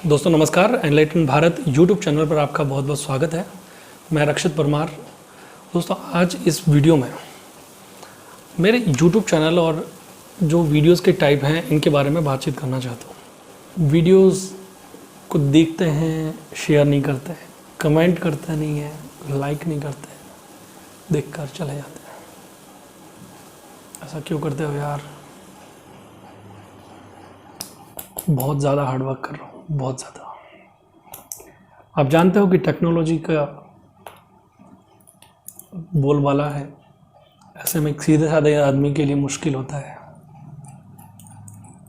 दोस्तों नमस्कार। Enlighten Bharat YouTube channel पर आपका बहुत बहुत स्वागत है। मैं रक्षित परमार। दोस्तों आज इस वीडियो में मेरे यूट्यूब चैनल और जो वीडियोस के टाइप हैं इनके बारे में बातचीत करना चाहता हूँ। वीडियोस को देखते हैं, शेयर नहीं करते हैं, कमेंट करते नहीं हैं, लाइक नहीं करते हैं, देख कर चले जाते हैं। ऐसा क्यों करते हो यार? बहुत ज़्यादा हार्डवर्क कर रहा हूँ, बहुत ज़्यादा। आप जानते हो कि टेक्नोलॉजी का बोलबाला है, ऐसे में एक सीधे साधे आदमी के लिए मुश्किल होता है।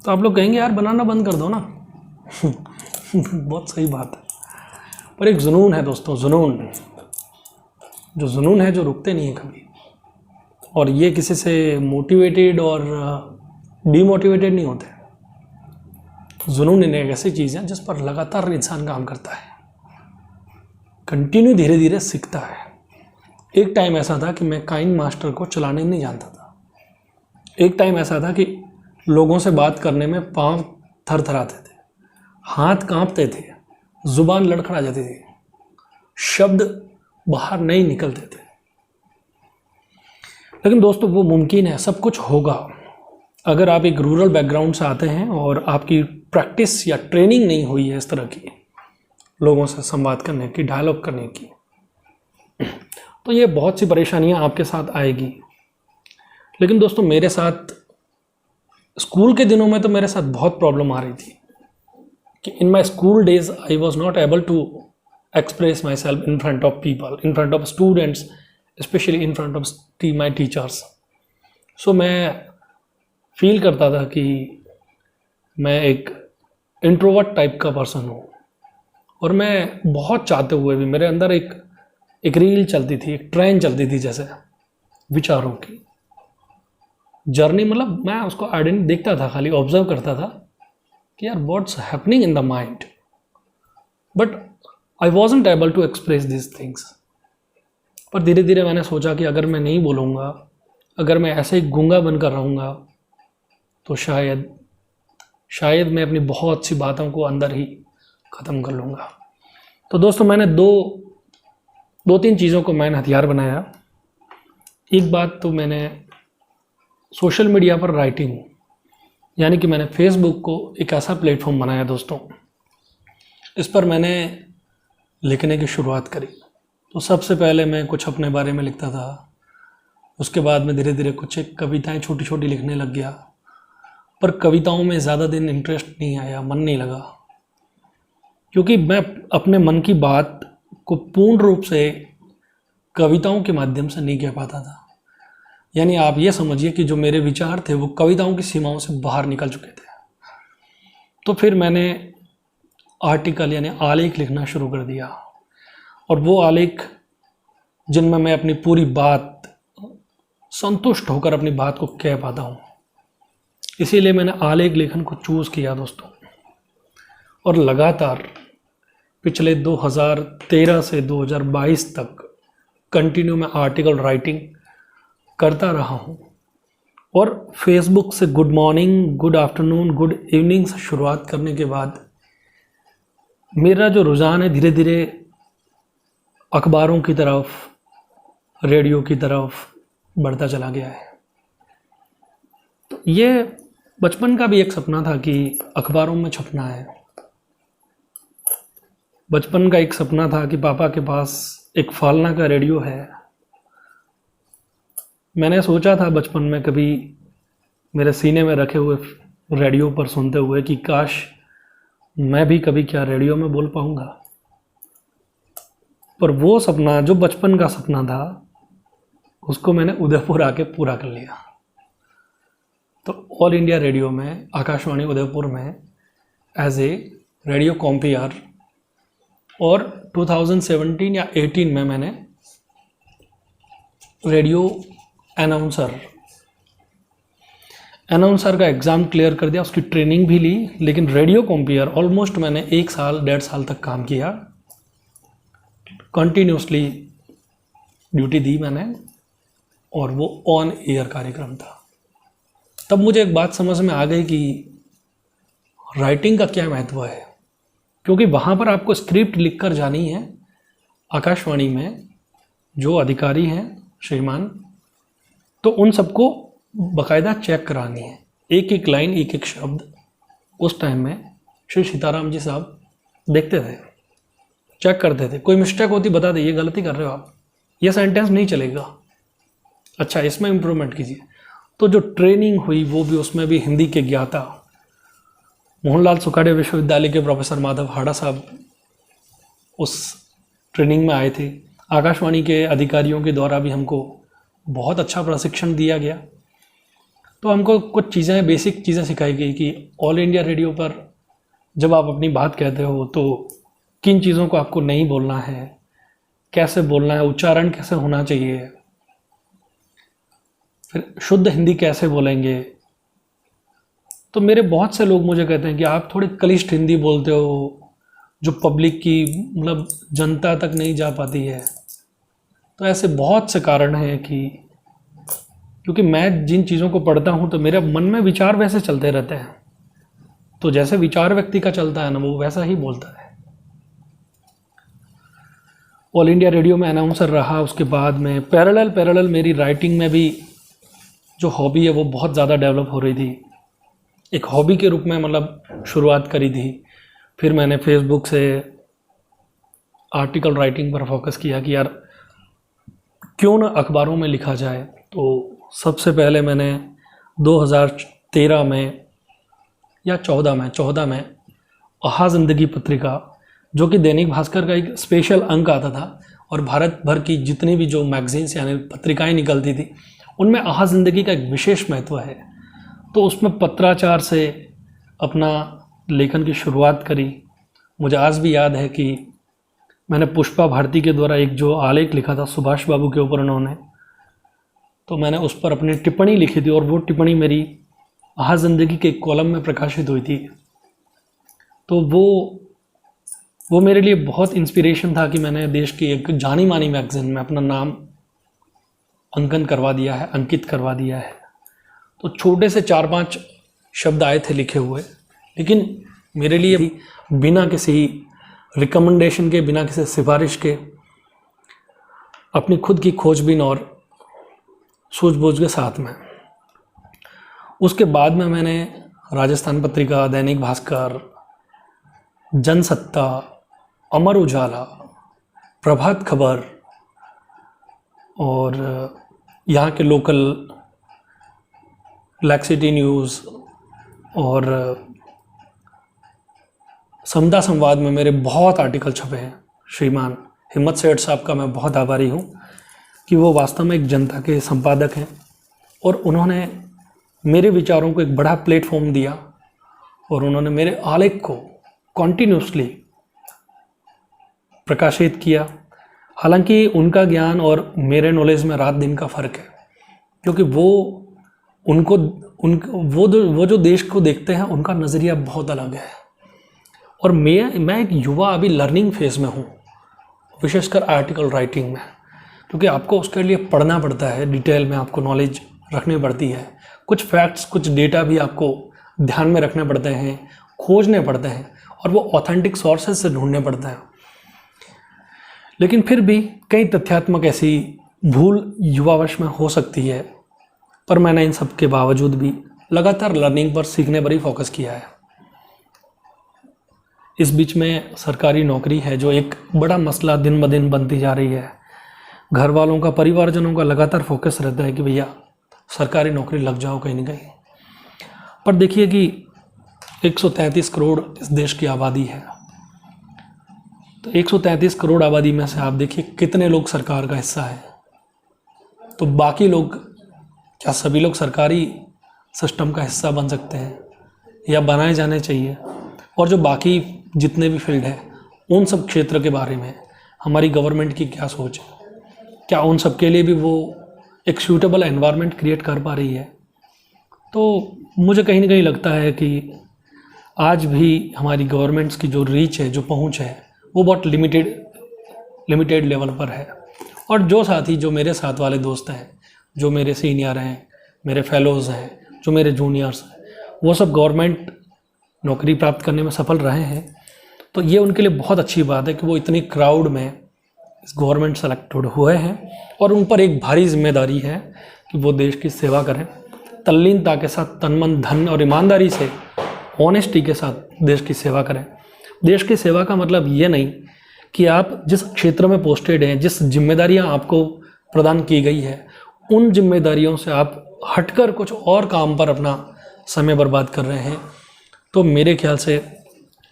तो आप लोग कहेंगे यार बनाना बंद कर दो ना। बहुत सही बात है, पर एक जुनून है दोस्तों, जुनून है जो रुकते नहीं है कभी। और ये किसी से मोटिवेटेड और डीमोटिवेटेड नहीं होते। जुनून एक ऐसी चीज़ है जिस पर लगातार इंसान काम करता है, कंटिन्यू धीरे धीरे सीखता है। एक टाइम ऐसा था कि मैं काइन मास्टर को चलाने नहीं जानता था। एक टाइम ऐसा था कि लोगों से बात करने में पाँव थरथराते थे, हाथ कांपते थे, जुबान लड़खड़ा जाती थी, शब्द बाहर नहीं निकलते थे। लेकिन दोस्तों वो मुमकिन है, सब कुछ होगा। अगर आप एक रूरल बैकग्राउंड से आते हैं और आपकी प्रैक्टिस या ट्रेनिंग नहीं हुई है इस तरह की लोगों से संवाद करने की, डायलॉग करने की, तो ये बहुत सी परेशानियां आपके साथ आएगी। लेकिन दोस्तों मेरे साथ स्कूल के दिनों में तो मेरे साथ बहुत प्रॉब्लम आ रही थी कि in my school days I was not able to express myself in front of people, in front of students, specially in front of my teachers. So मैं फील करता था कि मैं एक इंट्रोवर्ट टाइप का पर्सन हूँ। और मैं बहुत चाहते हुए भी मेरे अंदर एक रील चलती थी, एक ट्रेन चलती थी, जैसे विचारों की जर्नी। मतलब मैं उसको आइडेंट देखता था, खाली ऑब्जर्व करता था कि यार what's happening in the mind, but I wasn't able to express this things. पर धीरे धीरे मैंने सोचा कि अगर मैं नहीं बोलूँगा, अगर मैं ऐसे ही गूंगा बनकर रहूँगा, तो शायद मैं अपनी बहुत सी बातों को अंदर ही ख़त्म कर लूँगा। तो दोस्तों मैंने दो तीन चीज़ों को मैंने हथियार बनाया। एक बात तो मैंने सोशल मीडिया पर राइटिंग, यानी कि मैंने फेसबुक को एक ऐसा प्लेटफॉर्म बनाया दोस्तों, इस पर मैंने लिखने की शुरुआत करी। तो सबसे पहले मैं कुछ अपने बारे में लिखता था, उसके बाद में धीरे धीरे कुछ एक कविताएं छोटी छोटी लिखने लग गया। पर कविताओं में ज़्यादा दिन इंटरेस्ट नहीं आया, मन नहीं लगा, क्योंकि मैं अपने मन की बात को पूर्ण रूप से कविताओं के माध्यम से नहीं कह पाता था। यानी आप ये समझिए कि जो मेरे विचार थे वो कविताओं की सीमाओं से बाहर निकल चुके थे। तो फिर मैंने आर्टिकल यानी आलेख लिखना शुरू कर दिया, और वो आलेख जिनमें मैं अपनी पूरी बात संतुष्ट होकर अपनी बात को कह पाता हूँ। इसीलिए मैंने आलेख लेखन को चूज़ किया दोस्तों। और लगातार पिछले 2013 से 2022 तक कंटिन्यू मैं आर्टिकल राइटिंग करता रहा हूँ। और फेसबुक से good morning, good afternoon, good evening से शुरुआत करने के बाद मेरा जो रुझान है धीरे धीरे अखबारों की तरफ, रेडियो की तरफ बढ़ता चला गया है। तो ये बचपन का भी एक सपना था कि अखबारों में छपना है। बचपन का एक सपना था कि पापा के पास एक फालना का रेडियो है। मैंने सोचा था बचपन में कभी मेरे सीने में रखे हुए रेडियो पर सुनते हुए कि काश मैं भी कभी क्या रेडियो में बोल पाऊंगा। पर वो सपना जो बचपन का सपना था, उसको मैंने उदयपुर आके पूरा कर लिया। तो ऑल इंडिया रेडियो में, आकाशवाणी उदयपुर में एज ए रेडियो कॉम्पियर, और 2017 या 18 में मैंने रेडियो अनाउंसर का एग्ज़ाम क्लियर कर दिया, उसकी ट्रेनिंग भी ली। लेकिन रेडियो कॉम्पियर ऑलमोस्ट मैंने 1 साल 1.5 साल तक काम किया, कंटिन्यूसली ड्यूटी दी मैंने, और वो ऑन एयर कार्यक्रम था। तब मुझे एक बात समझ में आ गई कि राइटिंग का क्या महत्व है। क्योंकि वहाँ पर आपको स्क्रिप्ट लिख कर जानी है। आकाशवाणी में जो अधिकारी हैं श्रीमान, तो उन सबको बाकायदा चेक करानी है, एक एक लाइन, एक एक शब्द। उस टाइम में श्री सीताराम जी साहब देखते थे, चेक करते थे, कोई मिस्टेक होती बता दे, ये गलती कर रहे हो आप, ये सेंटेंस नहीं चलेगा, अच्छा इसमें इम्प्रूवमेंट कीजिए। तो जो ट्रेनिंग हुई वो भी, उसमें भी हिंदी के ज्ञाता मोहनलाल सुखाड़िया विश्वविद्यालय के प्रोफेसर माधव हाड़ा साहब उस ट्रेनिंग में आए थे। आकाशवाणी के अधिकारियों के द्वारा भी हमको बहुत अच्छा प्रशिक्षण दिया गया। तो हमको कुछ चीज़ें, बेसिक चीज़ें सिखाई गई कि ऑल इंडिया रेडियो पर जब आप अपनी बात कहते हो तो किन चीज़ों को आपको नहीं बोलना है, कैसे बोलना है, उच्चारण कैसे होना चाहिए, फिर शुद्ध हिंदी कैसे बोलेंगे। तो मेरे बहुत से लोग मुझे कहते हैं कि आप थोड़ी क्लिष्ट हिंदी बोलते हो, जो पब्लिक की, मतलब जनता तक नहीं जा पाती है। तो ऐसे बहुत से कारण हैं कि क्योंकि मैं जिन चीज़ों को पढ़ता हूँ तो मेरे मन में विचार वैसे चलते रहते हैं, तो जैसे विचार व्यक्ति का चलता है ना, वो वैसा ही बोलता है। ऑल इंडिया रेडियो में अनाउंसर रहा, उसके बाद में पैरेलल मेरी राइटिंग में भी जो हॉबी है वो बहुत ज़्यादा डेवलप हो रही थी। एक हॉबी के रूप में मतलब शुरुआत करी थी। फिर मैंने फेसबुक से आर्टिकल राइटिंग पर फोकस किया कि यार क्यों ना अखबारों में लिखा जाए। तो सबसे पहले मैंने 2013 में या 14 में आहा ज़िंदगी पत्रिका, जो कि दैनिक भास्कर का एक स्पेशल अंक आता था, और भारत भर की जितनी भी जो मैगजीन्स यानी पत्रिकाएं निकलती थी उनमें आहा ज़िंदगी का एक विशेष महत्व है। तो उसमें पत्राचार से अपना लेखन की शुरुआत करी। मुझे आज भी याद है कि मैंने पुष्पा भारती के द्वारा एक जो आलेख लिखा था सुभाष बाबू के ऊपर उन्होंने, तो मैंने उस पर अपनी टिप्पणी लिखी थी, और वो टिप्पणी मेरी आहा ज़िंदगी के एक कॉलम में प्रकाशित हुई थी। तो वो मेरे लिए बहुत इंस्पिरेशन था कि मैंने देश की एक जानी मानी मैगजीन में अपना नाम अंकित करवा दिया है। तो छोटे से 4-5 शब्द आए थे लिखे हुए, लेकिन मेरे लिए भी बिना किसी रिकमेंडेशन के, बिना किसी सिफारिश के, अपनी खुद की खोजबीन और सूझबूझ के साथ में। उसके बाद में मैंने राजस्थान पत्रिका, दैनिक भास्कर, जनसत्ता, अमर उजाला, प्रभात खबर और यहाँ के लोकल लैक्सिटी न्यूज़ और समता संवाद में मेरे बहुत आर्टिकल छपे हैं। श्रीमान हिम्मत सेठ साहब का मैं बहुत आभारी हूँ कि वो वास्तव में एक जनता के संपादक हैं, और उन्होंने मेरे विचारों को एक बड़ा प्लेटफॉर्म दिया, और उन्होंने मेरे आलेख को कॉन्टिन्यूसली प्रकाशित किया। हालांकि उनका ज्ञान और मेरे नॉलेज में रात दिन का फ़र्क है, क्योंकि वो जो देश को देखते हैं उनका नज़रिया बहुत अलग है, और मैं एक युवा अभी लर्निंग फेज़ में हूँ, विशेषकर आर्टिकल राइटिंग में, क्योंकि आपको उसके लिए पढ़ना पड़ता है, डिटेल में आपको नॉलेज रखनी पड़ती है, कुछ फैक्ट्स, कुछ डेटा भी आपको ध्यान में रखने पड़ते हैं, खोजने पड़ते हैं, और वो ऑथेंटिक सोर्सेज से ढूंढने पड़ते हैं। लेकिन फिर भी कई तथ्यात्मक ऐसी भूल युवावश में हो सकती है, पर मैंने इन सब के बावजूद भी लगातार लर्निंग पर, सीखने पर ही फोकस किया है। इस बीच में सरकारी नौकरी है जो एक बड़ा मसला दिन ब दिन बनती जा रही है। घर वालों का, परिवारजनों का लगातार फोकस रहता है कि भैया सरकारी नौकरी लग जाओ कहीं ना कहीं। पर देखिए कि 133 करोड़ इस देश की आबादी है, तो 133 करोड़ आबादी में से आप देखिए कितने लोग सरकार का हिस्सा है। तो बाकी लोग, क्या सभी लोग सरकारी सिस्टम का हिस्सा बन सकते हैं या बनाए जाने चाहिए? और जो बाकी जितने भी फील्ड है उन सब क्षेत्र के बारे में हमारी गवर्नमेंट की क्या सोच है? क्या उन सब के लिए भी वो एक सूटेबल एनवायरनमेंट क्रिएट कर पा रही है? तो मुझे कहीं ना कहीं लगता है कि आज भी हमारी गवर्नमेंट्स की जो रीच है, जो पहुंच है, वो बहुत लिमिटेड लेवल पर है। और जो साथी, जो मेरे साथ वाले दोस्त हैं, जो मेरे सीनियर हैं, मेरे फेलोज़ हैं, जो मेरे जूनियर्स हैं, वो सब गवर्नमेंट नौकरी प्राप्त करने में सफल रहे हैं। तो ये उनके लिए बहुत अच्छी बात है कि वो इतनी क्राउड में इस गवर्नमेंट सेलेक्टेड हुए हैं और उन पर एक भारी जिम्मेदारी है कि वो देश की सेवा करें, तल्लीनता के साथ, तन मन धन और ईमानदारी से, ऑनेस्टी के साथ देश की सेवा करें। देश की सेवा का मतलब ये नहीं कि आप जिस क्षेत्र में पोस्टेड हैं, जिस जिम्मेदारियां आपको प्रदान की गई है, उन जिम्मेदारियों से आप हटकर कुछ और काम पर अपना समय बर्बाद कर रहे हैं। तो मेरे ख्याल से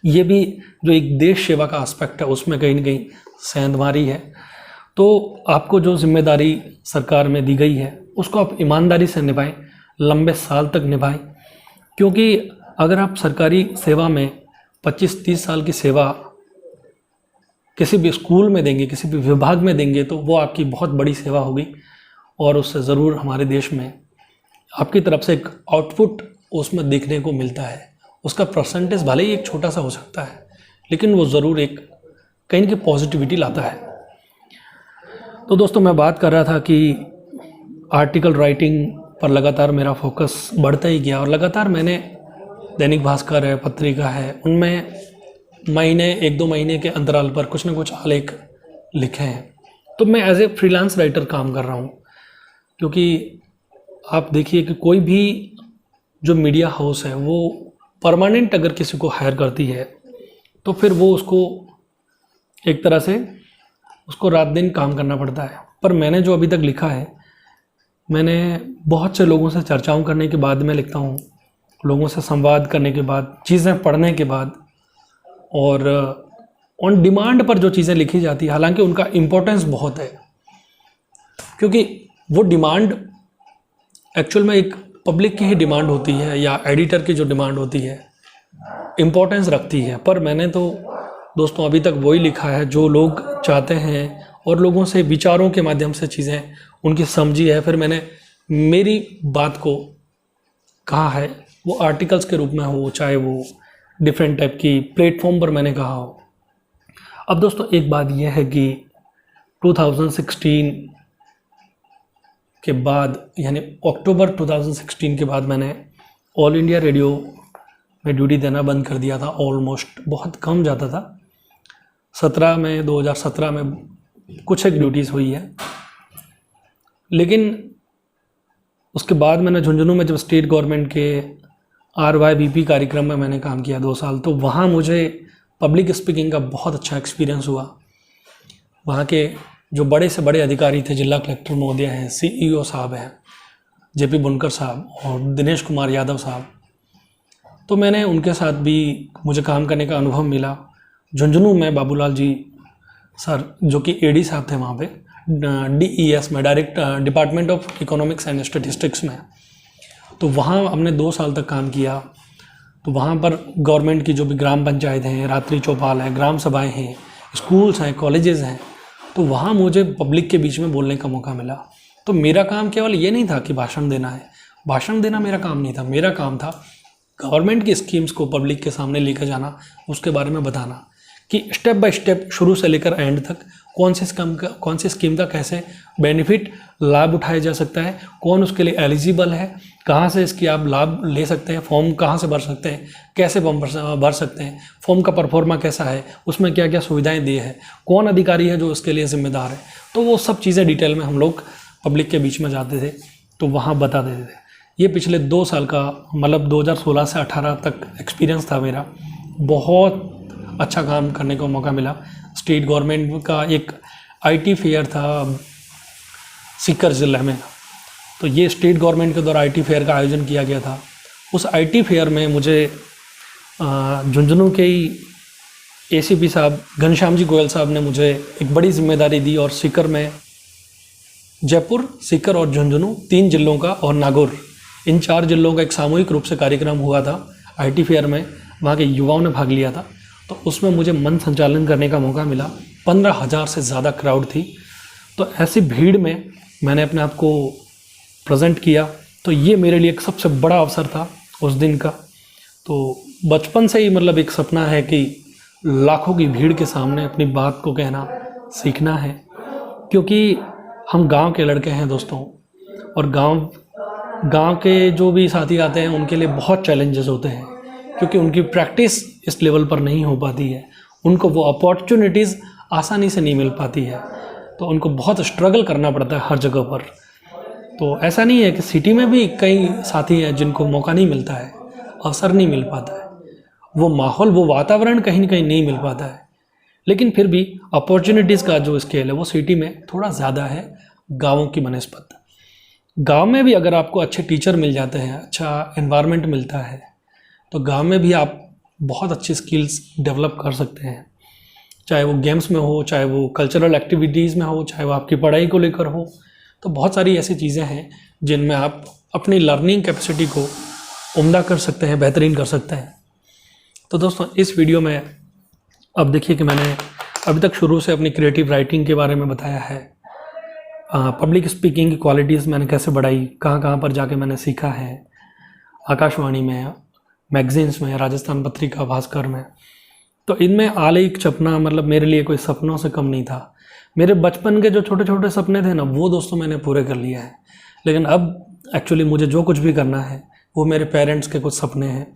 ये भी जो एक देश सेवा का एस्पेक्ट है उसमें कहीं ना कहीं सेंधमारी है। तो आपको जो जिम्मेदारी सरकार में दी गई है उसको आप ईमानदारी से निभाएं, लंबे साल तक निभाएं, क्योंकि अगर आप सरकारी सेवा में 25-30 साल की सेवा किसी भी स्कूल में देंगे, किसी भी विभाग में देंगे, तो वो आपकी बहुत बड़ी सेवा होगी और उससे ज़रूर हमारे देश में आपकी तरफ से एक आउटपुट उसमें देखने को मिलता है। उसका परसेंटेज भले ही एक छोटा सा हो सकता है, लेकिन वो ज़रूर एक कहीं ना कहीं पॉजिटिविटी लाता है। तो दोस्तों, मैं बात कर रहा था कि आर्टिकल राइटिंग पर लगातार मेरा फोकस बढ़ता ही गया और लगातार मैंने दैनिक भास्कर है, पत्रिका है, उनमें महीने 1-2 महीने के अंतराल पर कुछ ना कुछ आलेख लिखे हैं। तो मैं एज ए फ्रीलांस राइटर काम कर रहा हूँ, क्योंकि आप देखिए कि कोई भी जो मीडिया हाउस है वो परमानेंट अगर किसी को हायर करती है तो फिर वो उसको एक तरह से उसको रात दिन काम करना पड़ता है। पर मैंने जो अभी तक लिखा है, मैंने बहुत से लोगों से चर्चाओं करने के बाद में लिखता हूँ, लोगों से संवाद करने के बाद, चीज़ें पढ़ने के बाद, और ऑन डिमांड पर जो चीज़ें लिखी जाती है, हालांकि उनका इम्पोर्टेंस बहुत है, क्योंकि वो डिमांड एक्चुअल में एक पब्लिक की ही डिमांड होती है या एडिटर की जो डिमांड होती है इम्पोर्टेंस रखती है। पर मैंने तो दोस्तों अभी तक वही लिखा है जो लोग चाहते हैं और लोगों से विचारों के माध्यम से चीज़ें उनकी समझी है, फिर मैंने मेरी बात को कहा है, वो आर्टिकल्स के रूप में हो, चाहे वो डिफरेंट टाइप की प्लेटफॉर्म पर मैंने कहा हो। अब दोस्तों एक बात यह है कि 2016 के बाद, यानी अक्टूबर 2016 के बाद मैंने ऑल इंडिया रेडियो में ड्यूटी देना बंद कर दिया था। ऑलमोस्ट बहुत कम जाता था। 2017 में कुछ एक ड्यूटीज़ हुई है, लेकिन उसके बाद मैंने झुंझुनू में जब स्टेट गवर्नमेंट के RYBP कार्यक्रम में मैंने काम किया 2 साल, तो वहाँ मुझे पब्लिक स्पीकिंग का बहुत अच्छा एक्सपीरियंस हुआ। वहाँ के जो बड़े से बड़े अधिकारी थे, जिला कलेक्टर महोदय हैं, CEO साहब हैं, JP बुनकर साहब और दिनेश कुमार यादव साहब, तो मैंने उनके साथ भी मुझे काम करने का अनुभव मिला। झुंझुनू में बाबूलाल जी सर, जो कि AD साहब थे वहाँ पे, DES में, direct department of economics and statistics में, तो वहाँ हमने 2 साल तक काम किया। तो वहाँ पर गवर्नमेंट की जो भी ग्राम पंचायत हैं, रात्रि चौपाल है, ग्राम सभाएं हैं, स्कूल्स हैं, कॉलेजेस हैं, तो वहाँ मुझे पब्लिक के बीच में बोलने का मौका मिला। तो मेरा काम केवल ये नहीं था कि भाषण देना है, भाषण देना मेरा काम नहीं था। मेरा काम था गवर्नमेंट की स्कीम्स को पब्लिक के सामने लेकर जाना, उसके बारे में बताना कि स्टेप बाय स्टेप, शुरू से लेकर एंड तक, कौन सी स्कीम का कैसे बेनिफिट, लाभ उठाया जा सकता है, कौन उसके लिए एलिजिबल है, कहाँ से इसकी आप लाभ ले सकते हैं, फॉर्म कहाँ से भर सकते हैं, कैसे फॉर्म भर सकते हैं, फॉर्म का परफॉर्मा कैसा है, उसमें क्या क्या सुविधाएं दी है, कौन अधिकारी है जो उसके लिए जिम्मेदार है। तो वो सब चीज़ें डिटेल में हम लोग पब्लिक के बीच में जाते थे, तो वहाँ बता देते थे। ये पिछले 2 साल का, मतलब 2016 से 18 तक एक्सपीरियंस था मेरा। बहुत अच्छा काम करने को मौका मिला। स्टेट गवर्नमेंट का एक IT फेयर था सीकर ज़िले में, तो ये स्टेट गवर्नमेंट के द्वारा IT फेयर का आयोजन किया गया था। उस IT फेयर में मुझे झुंझुनू के ही ACP साहब घनश्याम जी गोयल साहब ने मुझे एक बड़ी जिम्मेदारी दी, और सीकर में, जयपुर, सीकर और झुंझुनू 3 जिलों का, और नागौर, इन 4 जिलों का एक सामूहिक रूप से कार्यक्रम हुआ था IT फेयर में। वहाँ के युवाओं ने भाग लिया था, तो उसमें मुझे मंच संचालन करने का मौका मिला। 15,000 से ज़्यादा क्राउड थी, तो ऐसी भीड़ में मैंने अपने आप को प्रेजेंट किया। तो ये मेरे लिए एक सबसे बड़ा अवसर था उस दिन का। तो बचपन से ही मतलब एक सपना है कि लाखों की भीड़ के सामने अपनी बात को कहना सीखना है, क्योंकि हम गांव के लड़के हैं दोस्तों, और गांव के जो भी साथी आते हैं उनके लिए बहुत चैलेंजेस होते हैं, क्योंकि उनकी प्रैक्टिस इस लेवल पर नहीं हो पाती है, उनको वो अपॉर्चुनिटीज़ आसानी से नहीं मिल पाती है, तो उनको बहुत स्ट्रगल करना पड़ता है हर जगह पर। तो ऐसा नहीं है कि सिटी में भी कई साथी हैं जिनको मौका नहीं मिलता है, अवसर नहीं मिल पाता है, वो माहौल, वो वातावरण कहीं ना कहीं नहीं मिल पाता है, लेकिन फिर भी अपॉर्चुनिटीज़ का जो स्केल है वो सिटी में थोड़ा ज़्यादा है गाँवों की बनस्पत। गांव में भी अगर आपको अच्छे टीचर मिल जाते हैं, अच्छा एनवायरनमेंट मिलता है, तो गांव में भी आप बहुत अच्छी स्किल्स डेवलप कर सकते हैं, चाहे वो गेम्स में हो, चाहे वो कल्चरल एक्टिविटीज़ में हो, चाहे वो आपकी पढ़ाई को लेकर हो। तो बहुत सारी ऐसी चीज़ें हैं जिनमें आप अपनी लर्निंग कैपेसिटी को उम्दा कर सकते हैं, बेहतरीन कर सकते हैं। तो दोस्तों, इस वीडियो में अब देखिए कि मैंने अभी तक शुरू से अपनी क्रिएटिव राइटिंग के बारे में बताया है, पब्लिक स्पीकिंग की क्वालिटीज़ मैंने कैसे बढ़ाई, कहाँ कहाँ पर जाके मैंने सीखा है, आकाशवाणी में, मैगजीन्स में, राजस्थान पत्रिका, भास्कर में। तो इनमें आलेख छपना मतलब मेरे लिए कोई सपनों से कम नहीं था। मेरे बचपन के जो छोटे छोटे सपने थे ना, वो दोस्तों मैंने पूरे कर लिए हैं। लेकिन अब एक्चुअली मुझे जो कुछ भी करना है वो मेरे पेरेंट्स के कुछ सपने हैं,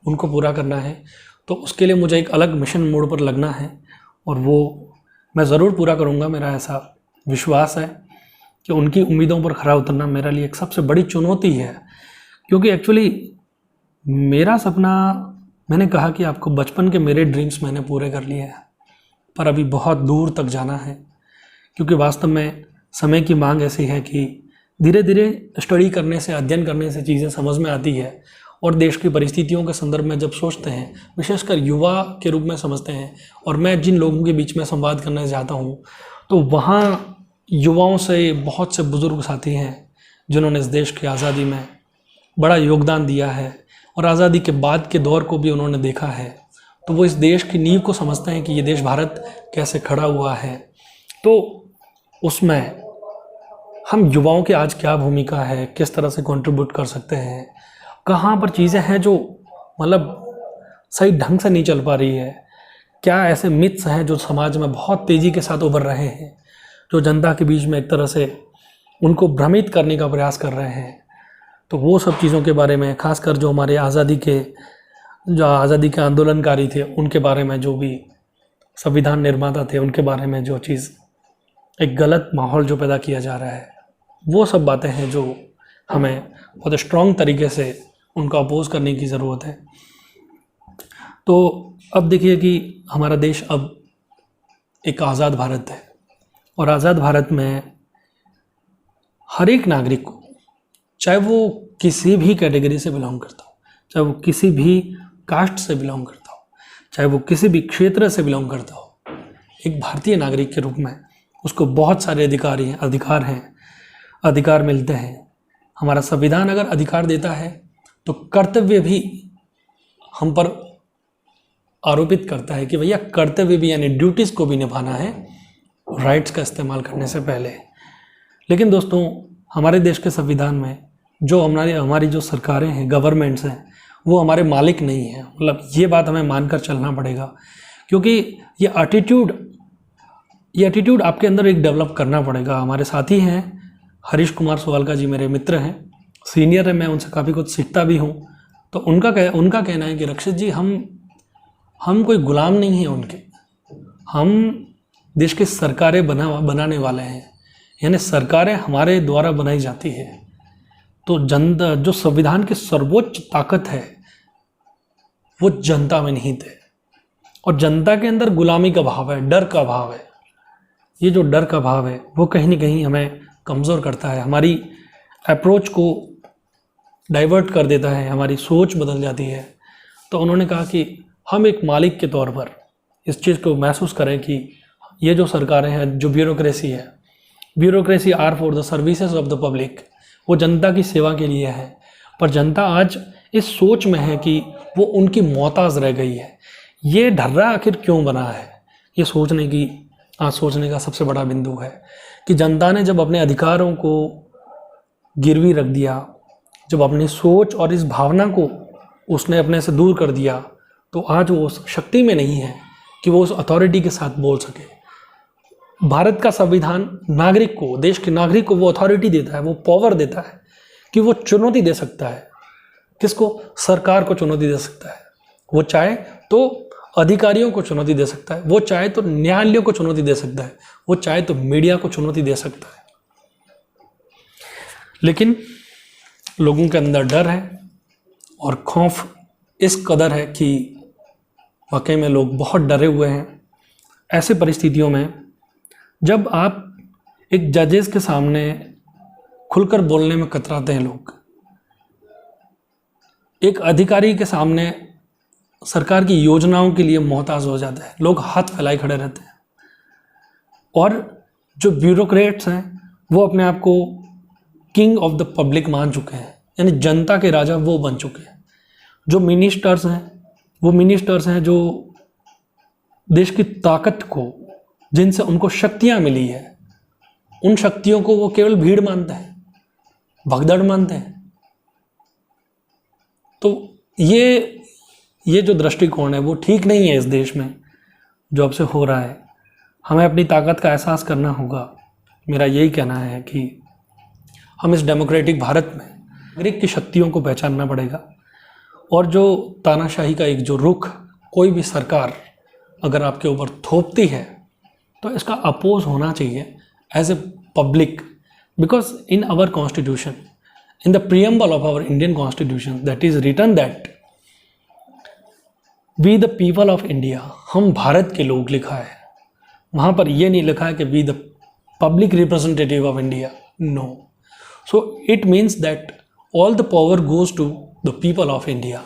उनको पूरा करना है। तो उसके लिए मुझे एक अलग मिशन मोड पर लगना है और वो मैं ज़रूर पूरा करूँगा। मेरा ऐसा विश्वास है कि उनकी उम्मीदों पर खरा उतरना मेरे लिए एक सबसे बड़ी चुनौती है, क्योंकि एक्चुअली मेरा सपना, मैंने कहा कि आपको बचपन के मेरे ड्रीम्स मैंने पूरे कर लिए हैं, पर अभी बहुत दूर तक जाना है, क्योंकि वास्तव में समय की मांग ऐसी है कि धीरे धीरे स्टडी करने से, अध्ययन करने से चीज़ें समझ में आती है और देश की परिस्थितियों के संदर्भ में जब सोचते हैं, विशेषकर युवा के रूप में समझते हैं, और मैं जिन लोगों के बीच में संवाद करना चाहता हूँ, तो वहाँ युवाओं से बहुत से बुज़ुर्ग साथी हैं जिन्होंने इस देश की आज़ादी में बड़ा योगदान दिया है और आज़ादी के बाद के दौर को भी उन्होंने देखा है। तो वो इस देश की नींव को समझते हैं कि ये देश भारत कैसे खड़ा हुआ है। तो उसमें हम युवाओं की आज क्या भूमिका है, किस तरह से कंट्रीब्यूट कर सकते हैं, कहाँ पर चीज़ें हैं जो मतलब सही ढंग से नहीं चल पा रही है, क्या ऐसे मिथ्स हैं जो समाज में बहुत तेज़ी के साथ उभर रहे हैं, जो जनता के बीच में एक तरह से उनको भ्रमित करने का प्रयास कर रहे हैं। तो वो सब चीज़ों के बारे में, खासकर जो हमारे आज़ादी के आंदोलनकारी थे उनके बारे में, जो भी संविधान निर्माता थे उनके बारे में जो चीज़, एक गलत माहौल जो पैदा किया जा रहा है, वो सब बातें हैं जो हमें बहुत स्ट्रॉन्ग तरीके से उनको अपोज करने की ज़रूरत है। तो अब देखिए कि हमारा देश अब एक आज़ाद भारत है, और आज़ाद भारत में हर एक नागरिक को, चाहे वो किसी भी कैटेगरी से बिलोंग करता हो, चाहे वो किसी भी कास्ट से बिलोंग करता हो, चाहे वो किसी भी क्षेत्र से बिलोंग करता हो, एक भारतीय नागरिक के रूप में उसको बहुत सारे अधिकार मिलते हैं। हमारा संविधान अगर अधिकार देता है तो कर्तव्य भी हम पर आरोपित करता है कि भैया कर्तव्य भी, यानी ड्यूटीज़ को भी निभाना है राइट्स का इस्तेमाल करने से पहले। लेकिन दोस्तों, हमारे देश के संविधान में जो हमारी जो सरकारें हैं, गवर्नमेंट्स हैं, वो हमारे मालिक नहीं हैं। मतलब ये बात हमें मानकर चलना पड़ेगा, क्योंकि ये एटीट्यूड आपके अंदर एक डेवलप करना पड़ेगा। हमारे साथी हैं हरीश कुमार सोवालका जी, मेरे मित्र हैं, सीनियर हैं, मैं उनसे काफ़ी कुछ सीखता भी हूँ। तो उनका कहना है कि रक्षित जी, हम कोई गुलाम नहीं हैं उनके, हम देश की सरकारें बनाने वाले हैं, यानी सरकारें हमारे द्वारा बनाई जाती है। तो जो संविधान की सर्वोच्च ताकत है वो जनता में निहित है, और जनता के अंदर गुलामी का भाव है, डर का भाव है। ये जो डर का भाव है वो कहीं ना कहीं हमें कमज़ोर करता है, हमारी अप्रोच को डाइवर्ट कर देता है, हमारी सोच बदल जाती है। तो उन्होंने कहा कि हम एक मालिक के तौर पर इस चीज़ को महसूस करें कि ये जो सरकारें हैं, जो bureaucracy are for the services of the public, वो जनता की सेवा के लिए है। पर जनता आज इस सोच में है कि वो उनकी मोहताज रह गई है। ये ढर्रा आखिर क्यों बना है, ये सोचने का सबसे बड़ा बिंदु है कि जनता ने जब अपने अधिकारों को गिरवी रख दिया, जब अपनी सोच और इस भावना को उसने अपने से दूर कर दिया, तो आज वो उस शक्ति में नहीं है कि वो उस अथॉरिटी के साथ बोल सके। भारत का संविधान नागरिक को, देश के नागरिक को वो अथॉरिटी देता है, वो पावर देता है कि वो चुनौती दे सकता है। किसको? सरकार को चुनौती दे सकता है। वो चाहे तो अधिकारियों को चुनौती दे सकता है, वो चाहे तो न्यायालयों को चुनौती दे सकता है, वो चाहे तो मीडिया को चुनौती दे सकता है। लेकिन लोगों के अंदर डर है और खौफ इस कदर है कि वाकई में लोग बहुत डरे हुए हैं। ऐसे परिस्थितियों में जब आप एक जजेस के सामने खुलकर बोलने में कतराते हैं लोग, एक अधिकारी के सामने सरकार की योजनाओं के लिए मोहताज हो जाते हैं, लोग हाथ फैलाए खड़े रहते हैं। और जो ब्यूरोक्रेट्स हैं वो अपने आप को किंग ऑफ द पब्लिक मान चुके हैं, यानी जनता के राजा वो बन चुके हैं। जो मिनिस्टर्स हैं वो मिनिस्टर्स हैं जो देश की ताकत को, जिनसे उनको शक्तियां मिली है, उन शक्तियों को वो केवल भीड़ मानते हैं, भगदड़ मानते हैं। तो ये जो दृष्टिकोण है वो ठीक नहीं है इस देश में जो अब से हो रहा है। हमें अपनी ताकत का एहसास करना होगा। मेरा यही कहना है कि हम इस डेमोक्रेटिक भारत में नागरिक की शक्तियों को पहचानना पड़ेगा। और जो तानाशाही का एक जो रुख कोई भी सरकार अगर आपके ऊपर थोपती है तो इसका अपोज होना चाहिए as a public, because in our constitution, in the preamble of our Indian Constitution, that is written that we the people of India, हम भारत के लोग लिखा है। वहाँ पर ये नहीं लिखा है कि we the public representative of India, no. So it means that all the power goes to the people of India.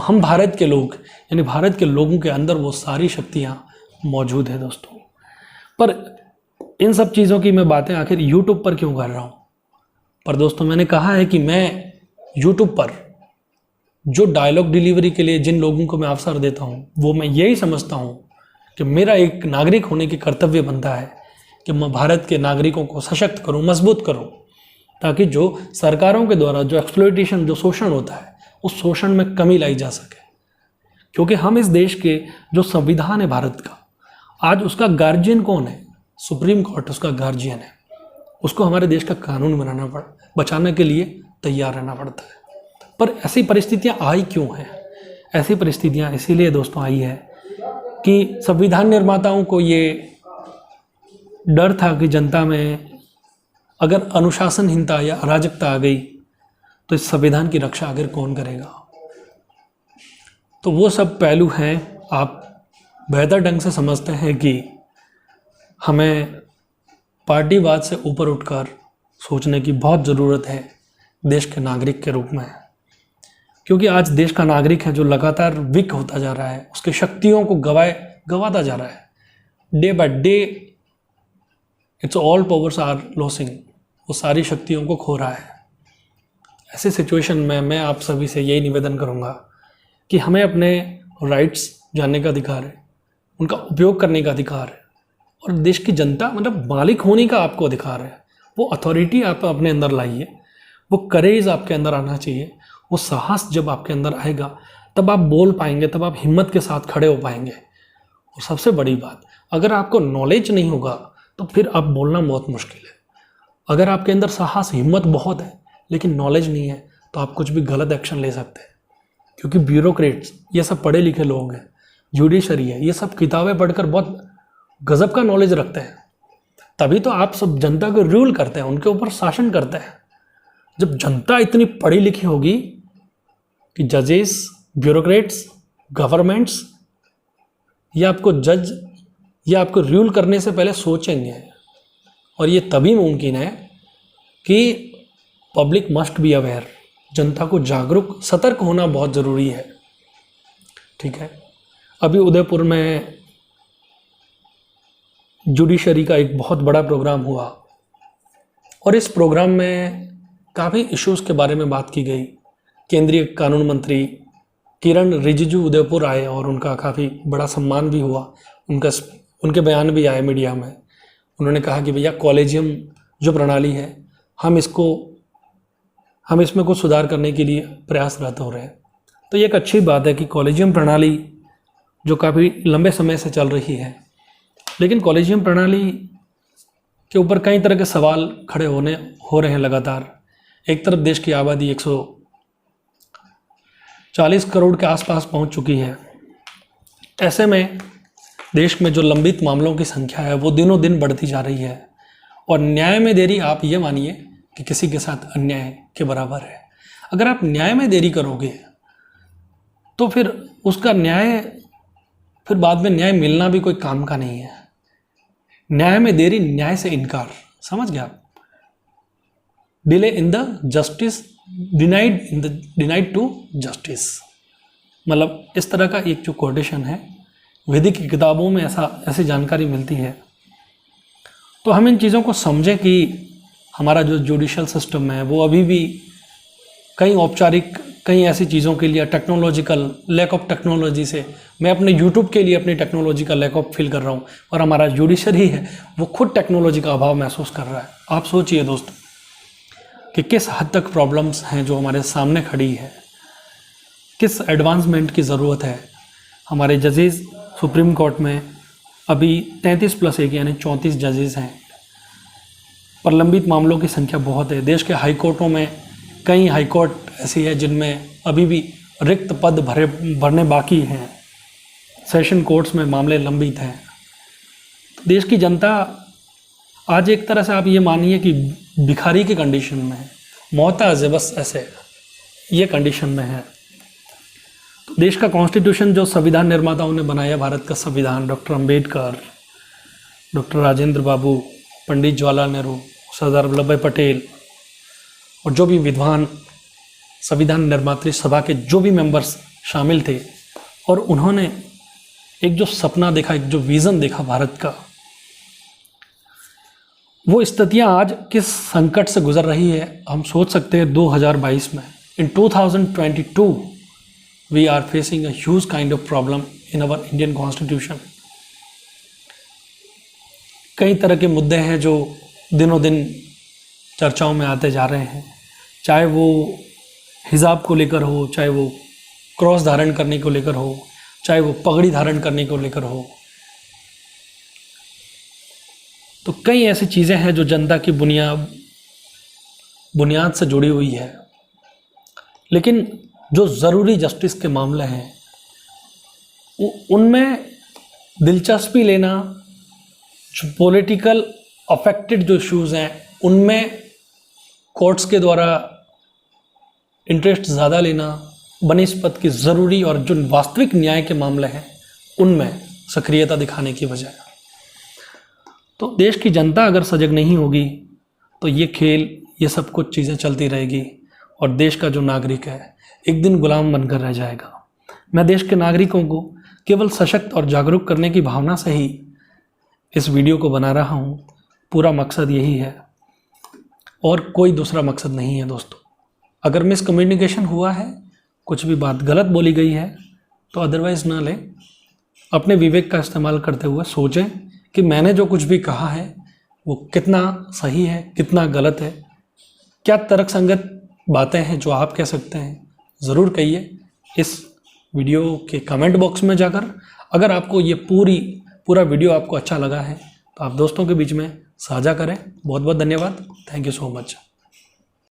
हम भारत के लोग, यानी भारत के लोगों के अंदर वो सारी शक्तियाँ मौजूद है दोस्तों। पर इन सब चीज़ों की मैं बातें आखिर YouTube पर क्यों कर रहा हूँ? पर दोस्तों मैंने कहा है कि मैं YouTube पर जो डायलॉग डिलीवरी के लिए जिन लोगों को मैं अवसर देता हूँ वो मैं यही समझता हूँ कि मेरा एक नागरिक होने की कर्तव्य बनता है कि मैं भारत के नागरिकों को सशक्त करूँ, मजबूत करूँ, ताकि जो सरकारों के द्वारा जो एक्सप्लॉयटेशन, जो शोषण होता है, उस शोषण में कमी लाई जा सके। क्योंकि हम इस देश के जो संविधान है भारत का, आज उसका गार्जियन कौन है? सुप्रीम कोर्ट उसका गार्जियन है। उसको हमारे देश का कानून बचाने के लिए तैयार रहना पड़ता है। पर ऐसी परिस्थितियां आई क्यों हैं? ऐसी परिस्थितियां इसीलिए दोस्तों आई है कि संविधान निर्माताओं को ये डर था कि जनता में अगर अनुशासनहीनता या अराजकता आ गई तो इस संविधान की रक्षा आखिर कौन करेगा। तो वो सब पहलू हैं, आप बेहतर ढंग से समझते हैं कि हमें पार्टीवाद से ऊपर उठकर सोचने की बहुत ज़रूरत है देश के नागरिक के रूप में। क्योंकि आज देश का नागरिक है जो लगातार वीक होता जा रहा है, उसकी शक्तियों को गवाता जा रहा है। Day by day its all powers are losing, वो सारी शक्तियों को खो रहा है। ऐसे सिचुएशन में मैं आप सभी से यही निवेदन करूँगा कि हमें अपने राइट्स जानने का अधिकार है, उनका उपयोग करने का अधिकार है, और देश की जनता मतलब मालिक होने का आपको अधिकार है। वो अथॉरिटी आप अपने अंदर लाइए, वो करेज आपके अंदर आना चाहिए। वो साहस जब आपके अंदर आएगा तब आप बोल पाएंगे, तब आप हिम्मत के साथ खड़े हो पाएंगे। और सबसे बड़ी बात, अगर आपको नॉलेज नहीं होगा तो फिर आप बोलना बहुत मुश्किल है। अगर आपके अंदर साहस, हिम्मत बहुत है लेकिन नॉलेज नहीं है तो आप कुछ भी गलत एक्शन ले सकते हैं। क्योंकि ब्यूरोक्रेट्स ये सब पढ़े लिखे लोग हैं, जुडिशरी है, ये सब किताबें पढ़कर बहुत गजब का नॉलेज रखते हैं, तभी तो आप सब जनता को रूल करते हैं, उनके ऊपर शासन करते हैं। जब जनता इतनी पढ़ी लिखी होगी कि जजेस, ब्यूरोक्रेट्स, गवर्नमेंट्स ये आपको जज या आपको रूल करने से पहले सोचेंगे, और ये तभी मुमकिन है कि पब्लिक मस्ट बी अवेयर, जनता को जागरूक, सतर्क होना बहुत ज़रूरी है। ठीक है, अभी उदयपुर में जुडिशरी का एक बहुत बड़ा प्रोग्राम हुआ और इस प्रोग्राम में काफ़ी इश्यूज़ के बारे में बात की गई। केंद्रीय कानून मंत्री किरण रिजिजू उदयपुर आए और उनका काफ़ी बड़ा सम्मान भी हुआ, उनके बयान भी आए मीडिया में। उन्होंने कहा कि भैया कॉलेजियम जो प्रणाली है हम इसमें कुछ सुधार करने के लिए प्रयासरत हो रहे हैं। तो ये एक अच्छी बात है कि कॉलेजियम प्रणाली जो काफ़ी लंबे समय से चल रही है, लेकिन कॉलेजियम प्रणाली के ऊपर कई तरह के सवाल खड़े हो रहे हैं लगातार। एक तरफ देश की आबादी 140 करोड़ के आसपास पहुंच चुकी है ऐसे में देश में जो लंबित मामलों की संख्या है वो दिनों दिन बढ़ती जा रही है, और न्याय में देरी आप ये मानिए कि किसी के साथ अन्याय के बराबर है। अगर आप न्याय में देरी करोगे तो फिर उसका न्याय, फिर बाद में न्याय मिलना भी कोई काम का नहीं है। न्याय में देरी, न्याय से इनकार, समझ गए आप? Delay in the justice, denied to justice, मतलब इस तरह का एक जो कोटेशन है वैदिक की किताबों में ऐसी जानकारी मिलती है। तो हम इन चीज़ों को समझें कि हमारा जो जुडिशल सिस्टम है वो अभी भी कई औपचारिक, कई ऐसी चीज़ों के लिए टेक्नोलॉजिकल लैक ऑफ टेक्नोलॉजी से, मैं अपने यूट्यूब के लिए अपनी टेक्नोलॉजी का लैक ऑफ फील कर रहा हूँ, और हमारा जुडिशरी है वो खुद टेक्नोलॉजी का अभाव महसूस कर रहा है। आप सोचिए दोस्तों कि किस हद तक प्रॉब्लम्स हैं जो हमारे सामने खड़ी है, किस एडवांसमेंट की ज़रूरत है। हमारे जजेस सुप्रीम कोर्ट में अभी 33+1 यानी 34 जजेस हैं, पर लंबित मामलों की संख्या बहुत है। देश के हाई कोर्टों में कई हाई कोर्ट ऐसी है जिनमें अभी भी रिक्त पद भरने बाकी हैं। सेशन कोर्ट्स में मामले लंबित हैं। देश की जनता आज एक तरह से आप ये मानिए कि भिखारी की कंडीशन में है, मोहताज है, बस ऐसे ये कंडीशन में है। तो देश का कॉन्स्टिट्यूशन जो संविधान निर्माताओं ने बनाया, भारत का संविधान, डॉक्टर अंबेडकर, डॉक्टर राजेंद्र बाबू, पंडित जवाहरलाल नेहरू, सरदार वल्लभ भाई पटेल और जो भी विद्वान संविधान निर्मात्री सभा के जो भी मेंबर्स शामिल थे, और उन्होंने एक जो सपना देखा, एक जो विज़न देखा भारत का, वो स्थितियाँ आज किस संकट से गुजर रही है हम सोच सकते हैं। 2022 में, इन 2022 we are facing a huge kind of problem in our Indian Constitution। कई तरह के मुद्दे हैं जो दिनों दिन चर्चाओं में आते जा रहे हैं, चाहे वो हिजाब को लेकर हो, चाहे वो क्रॉस धारण करने को लेकर हो, चाहे वो पगड़ी धारण करने को लेकर हो। तो कई ऐसी चीज़ें हैं जो जनता की बुनियाद से जुड़ी हुई है, लेकिन जो ज़रूरी जस्टिस के मामले हैं उनमें दिलचस्पी लेना, जो पॉलिटिकल अफेक्टेड जो इश्यूज़ हैं उनमें कोर्ट्स के द्वारा इंटरेस्ट ज़्यादा लेना बनिस्पत की ज़रूरी और जो वास्तविक न्याय के मामले हैं उनमें सक्रियता दिखाने की बजाय। तो देश की जनता अगर सजग नहीं होगी तो ये खेल, ये सब कुछ चीज़ें चलती रहेगी, और देश का जो नागरिक है एक दिन गुलाम बनकर रह जाएगा। मैं देश के नागरिकों को केवल सशक्त और जागरूक करने की भावना से ही इस वीडियो को बना रहा हूँ। पूरा मकसद यही है और कोई दूसरा मकसद नहीं है दोस्तों। अगर मिसकम्युनिकेशन हुआ है, कुछ भी बात गलत बोली गई है, तो अदरवाइज़ ना लें। अपने विवेक का इस्तेमाल करते हुए सोचें कि मैंने जो कुछ भी कहा है वो कितना सही है, कितना गलत है, क्या तर्कसंगत बातें हैं जो आप कह सकते हैं, ज़रूर कहिए इस वीडियो के कमेंट बॉक्स में जाकर। अगर आपको ये पूरा वीडियो आपको अच्छा लगा है तो आप दोस्तों के बीच में साझा करें। बहुत बहुत धन्यवाद। Thank you so much.